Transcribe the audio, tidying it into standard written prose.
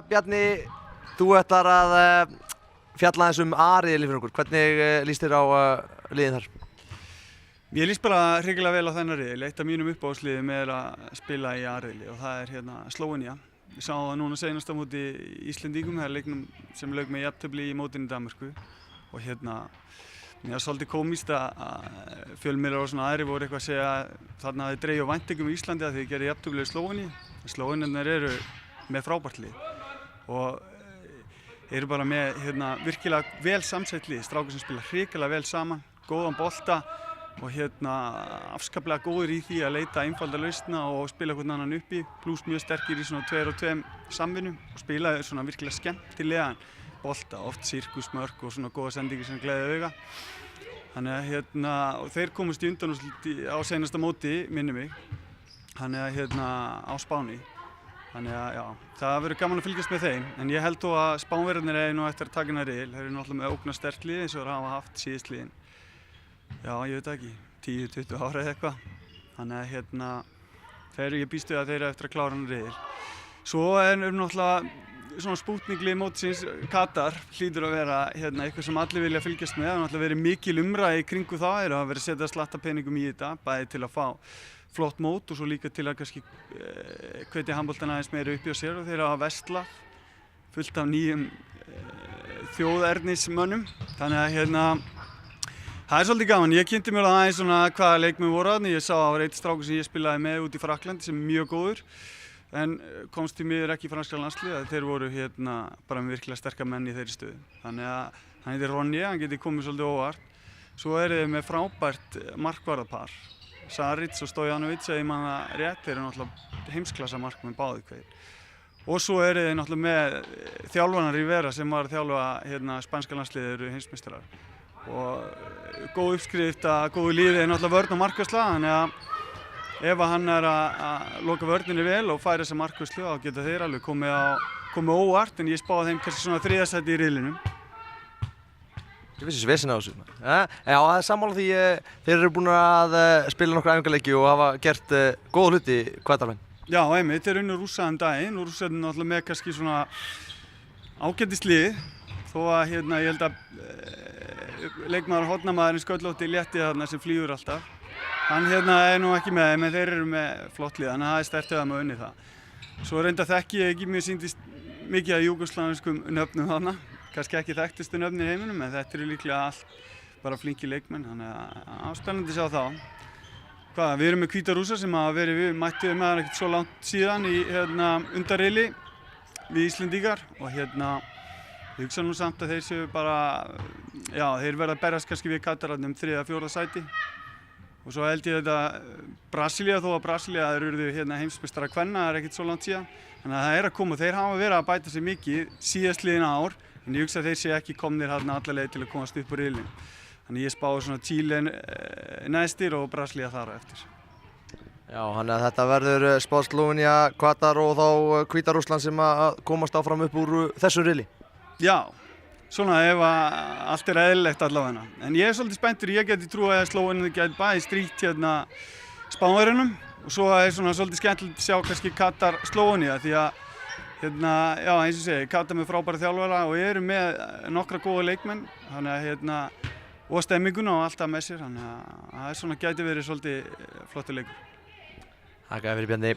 Bjarni, þú ætlar að fjalla aðeins A-riðilinn fyrir okkur. Hvernig líst þér á liðin þar? Ég líst bara hrikalega vel á þennan riðil. Eitt af mínum uppáhaldsliðum að spila í A-riðli og það er Slóvenía. Við sáum það núna seinast á móti Íslendingum, það er leiknum sem lauk með jafntefli í mótinu í Danmörku. Og mér var svolítið komískt að fjölmiðlar og svona aðrir voru eitthvað að segja þarna að þið dreigju væntingum í Íslandi að þið gerðu jafntefli í Slóveníu. Slóvenjarnir eru með frábært lið og eru bara með virkilega vel samsett lið. Strákar sem spila hrikalega vel saman, góðan bolta og afskaplega góður í því að leita einfalda lausna og spila hvern annan uppi, pluss mjög sterkir í svona 2 og 2 samvinnu og spila svona virkilega skemmtilegan bolta, oft sirkusmörk og svona góða sendingar sem gleði auga. Þannig að og þeir komust í undanúrslit á seinasta móti, minni mig, á Spáni. Þannig að já, það verður gaman að fylgjast með þeim, en ég held þó að Spánverjarnir eigi nú eftir að taka hérna riðil. Þeir eru náttúrulega með ógnarsterkt lið eins og þeir hafa haft síðastliðin. Já, ég veit ekki, 10-20 ára eða eitthvað. Þannig að ég býst við að þeir eru eftir að klára hann riðil. Svo náttúrulega svona spútninglið mótsins, Katar, hlýtur að vera eitthvað sem allir vilja fylgjast með. Það hefur náttúrulega verið mikil umræða í kringu það, þeir hafa verið að setja slatta peningum í þetta, bæði til að fá flott mót og svo líka til að kannski hvetja handboltana aðeins meira uppi á sér og þeir hafa verslað fullt af nýjum þjóðernismönnum. Þannig að það er svolítið gaman. Ég kynnti mér aðeins svona hvaða leikmenn voru þarna. Ég sá að það var eitt strákur sem ég spilaði með út í Frakklandi sem er mjög góður en komst því miður ekki í franska landsliðið. Þeir voru bara með virkilega sterka menn í þeirri stöðu. Þannig að hann heitir Ronje, hann geti komið svolítið óvart. Svo eru þeir með frábært markvarðarpar. Saric og Stojanovic, ef ég man það rétt, þeir eru náttúrulega heimsklassa markmenn báðir hverjir. Og svo eru þeir náttúrulega með þjálfarana Rivera sem var að þjálfa spænska landsliðið, eru heimsmeistarar. Og góð uppskrift að góðu liði er náttúrulega vörn og markvarsla, þannig að ef hann er að loka vörninni vel og færa þessa markvarslu þá geta þeir alveg komið óvart, en ég spáði þeim kannski svona 3. sæti í riðlinum. Ég finnst þessi vesen á þessu. Já, það er sammála því þeir eru búin að spila nokkra æfingaleiki og hafa gert góða hluti Katarmenn. Já, einmitt, þeir unnu Rússa daginn og Rússarnir náttúrulega með kannski svona ágætislið, þó að ég held að leikmaður hornamaðurinn Sköllótti létti þarna sem flýgur alltaf. Hann er nú ekki með þeim, en þeir eru með flott lið, þannig að það er sterkt að maður unni það. Svo reynda þekki ég ekki, mér sýndist mikið af júgóslavískum nöfnum þarna. Kannski ekki þekktustu nöfnir í heiminum, en þetta eru líklega allt bara flinki leikmenn, þannig að spennandi að sjá þá. Við erum með Hvíta-Rússa sem hafa verið, við mættum með hann ekkert svo langt síðan í undanriðli við Íslendingar og ég hugsa nú samt að þeir séu bara, já, þeir verða að berast kannski við Katararnir 3. eða 4. sæti. Og svo held ég þetta Brasilía, þó að Brasilía urðu heimsmeistara kvenna, það er ekkert svo langt síðan. Þannig að það er að koma, þeir hafa verið að bæta sig mikið síðastliðin ár. En ég hugsa að þeir séu ekki komnir alla leið til að komast upp úr riðlinum. Þannig ég spái svona Chile næstir og Brasilía þar á eftir. Já, þannig að þetta verður spáð Slóvenía, Katar og þá Hvíta-Rússland sem að komast áfram upp úr þessu riðli. Já, svona ef allt er eðlilegt allavega. En ég er svolítið spenntur, ég geti trúið að Slóvenjarnir geti bæði strítt Spánverjunum og svo er svona svolítið skemmtilegt að sjá kannski Katar-Slóvenía því að já, eins og segi, Katar með frábæra þjálfara og eru með nokkra góða leikmenn, þannig að og stemminguna og alltaf með sér, þannig að það svona gæti verið svolítið flottur leikur. Þakka fyrir Bjarni.